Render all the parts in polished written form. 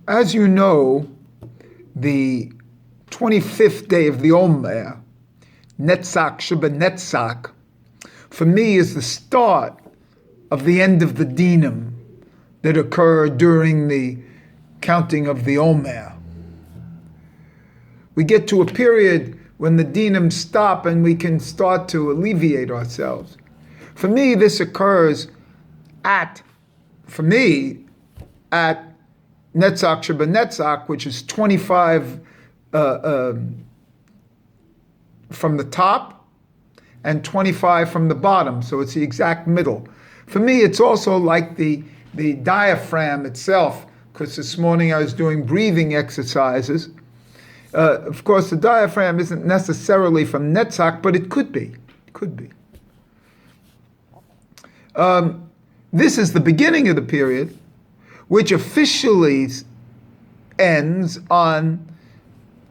As you know, the 25th day of the Omer, Netzach Sheba Netzach, for me is the start of the end of the dinim that occur during the counting of the Omer. We get to a period when the dinim stop and we can start to alleviate ourselves. For me, this occurs at Netzach Sheba Netzach, which is 25 from the top and 25 from the bottom, so it's the exact middle. For me, it's also like the diaphragm itself, because this morning I was doing breathing exercises. Of course, the diaphragm isn't necessarily from Netzach, but it could be. It could be. This is the beginning of the period, which officially ends on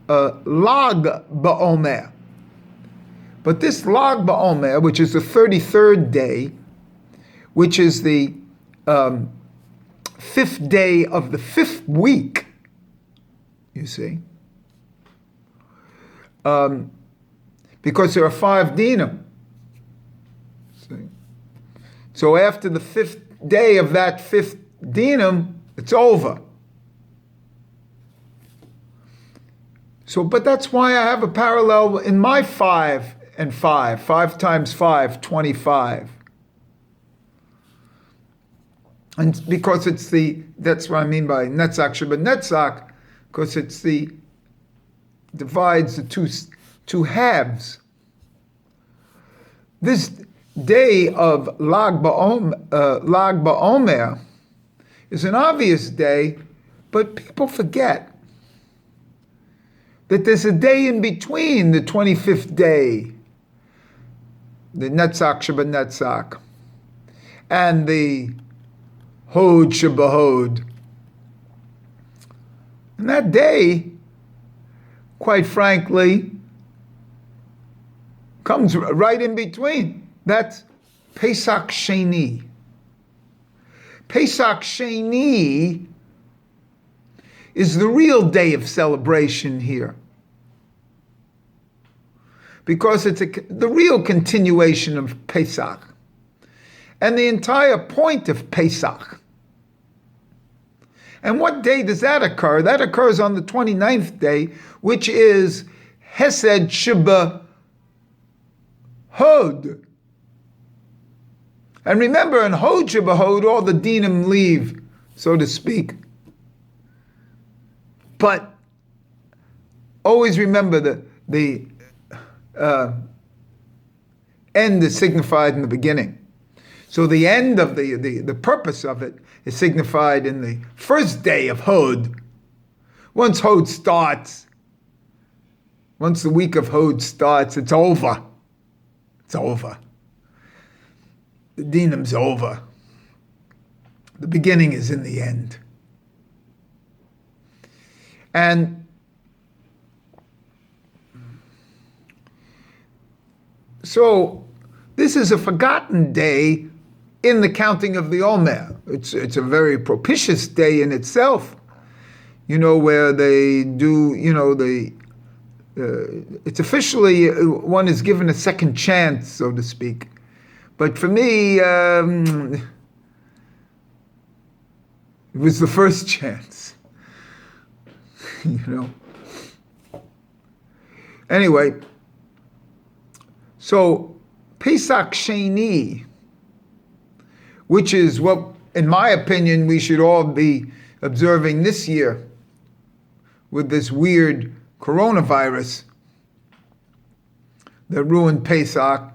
Lag BaOmer. But this Lag BaOmer, which is the 33rd day, which is the 5th day of the 5th week, you see, because there are 5 dinim. See? So after the 5th day of that 5th dinim, it's over. So, but that's why I have a parallel in my 5 and 5. 5 times 5, 25. And because that's what I mean by Netzach Sheba Netzach, because divides the two halves. This day of Lag BaOmer is an obvious day, but people forget that there's a day in between the 25th day, the Netzach Sheba Netzach, and the Hod Sheba Hod. And that day, quite frankly, comes right in between. That's Pesach Sheni. Pesach Sheni is the real day of celebration here, because it's the real continuation of Pesach. And the entire point of Pesach. And what day does that occur? That occurs on the 29th day, which is Hesed Sheba Hod. And remember, in Hod Sheba Hod, all the dinim leave, so to speak. But always remember the end is signified in the beginning. So the end of the purpose of it is signified in the first day of Hod. Once Hod starts, once the week of Hod starts, it's over. It's over. The dinim's over. The beginning is in the end. And so this is a forgotten day in the counting of the Omer. It's a very propitious day in itself, where they do, it's officially, one is given a second chance, so to speak. But for me, it was the first chance, Anyway, so Pesach Sheni, which is what, in my opinion, we should all be observing this year with this weird coronavirus that ruined Pesach.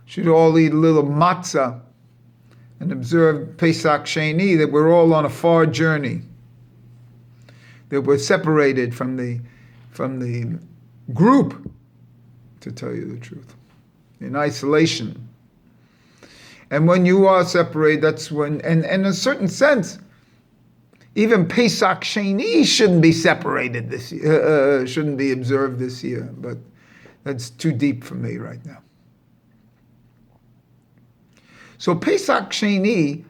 Should all eat a little matzah and observe Pesach Sheni, that we're all on a far journey, that we're separated from the group, to tell you the truth, in isolation. And when you are separated, that's when, and in a certain sense, even Pesach Sheni shouldn't be separated this year, shouldn't be observed this year, but that's too deep for me right now. So Pesach Sheni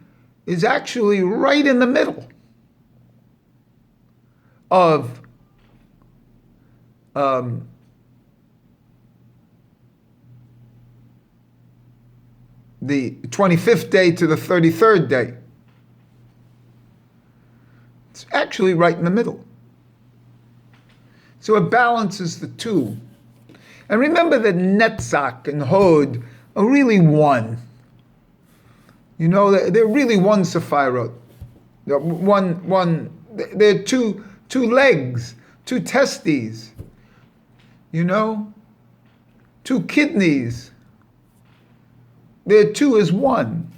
is actually right in the middle. of the 25th day to the 33rd day. It's actually right in the middle. So it balances the two. And remember that Netzach and Hod are really one. You know, they're really one Sephirot. They're two legs, two testes, you know, two kidneys. They're two as one.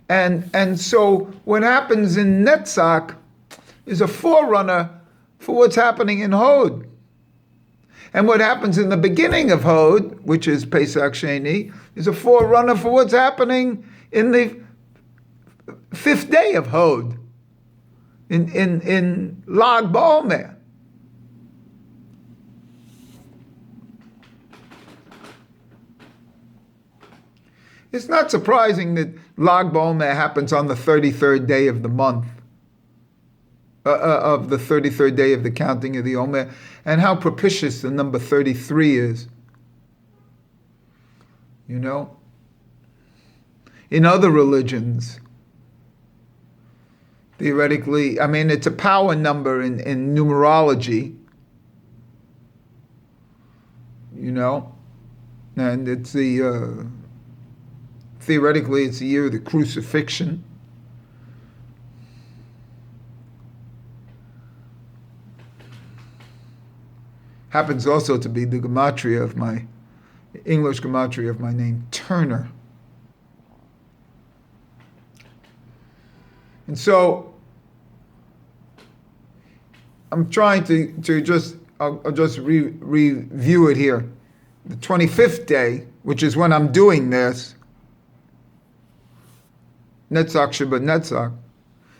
And so what happens in Netzach is a forerunner for what's happening in Hod. And what happens in the beginning of Hod, which is Pesach Sheni, is a forerunner for what's happening in the 5th day of Hod, in Lag BaOmer. It's not surprising that Lag BaOmer happens on the 33rd day of the month, of the 33rd day of the counting of the Omer, and how propitious the number 33 is. You know? In other religions, theoretically, I mean, it's a power number in numerology, you know, and it's the, theoretically, it's the year of the crucifixion. Happens also to be the gematria of my, English gematria of my name, Turner. And so, I'm trying to just, I'll just review it here. The 25th day, which is when I'm doing this, Netzach Shabbat Netzach,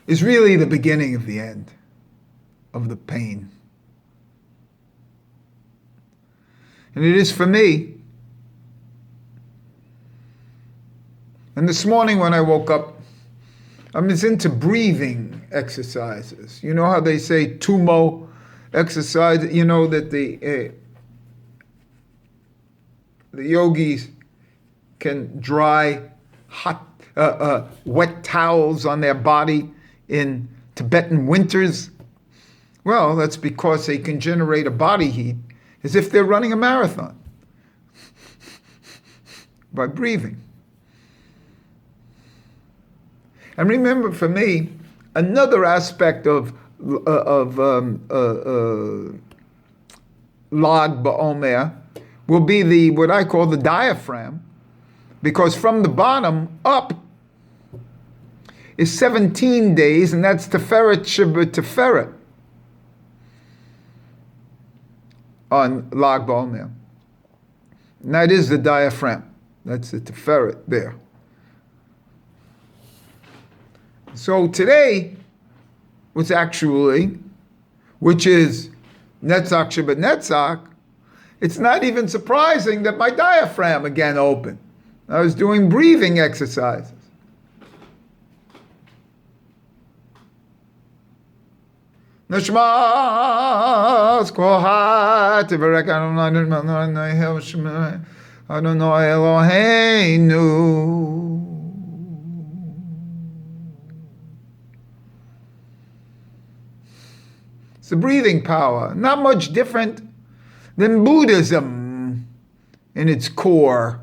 is really the beginning of the end of the pain. And it is for me. And this morning when I woke up, I was into breathing exercises. You know how they say tumo exercise? You know that the yogis can dry hot, wet towels on their body in Tibetan winters. Well, that's because they can generate a body heat as if they're running a marathon by breathing. And remember, for me, another aspect of Lag BaOmer will be what I call the diaphragm, because from the bottom up is 17 days, and that's Teferet Shabbat Teferet on Lag BaOmer. And that is the diaphragm. That's the Teferet there. So today was actually, which is Netzach Shabbat Netzach, it's not even surprising that my diaphragm again opened. I was doing breathing exercises. Nashmas kohat v'rek Adonai Eloheinu. It's the breathing power, not much different than Buddhism in its core,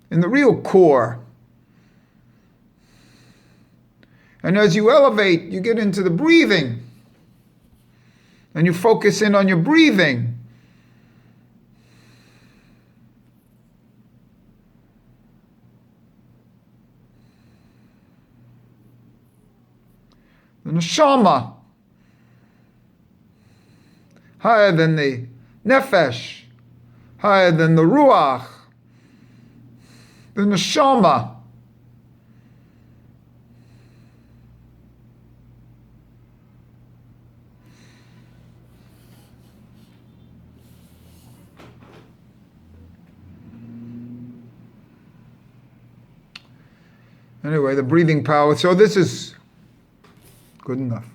in the real core. And as you elevate, you get into the breathing, and you focus in on your breathing. The neshama, higher than the nefesh, higher than the ruach, the neshama. Anyway, the breathing power. So this is good enough.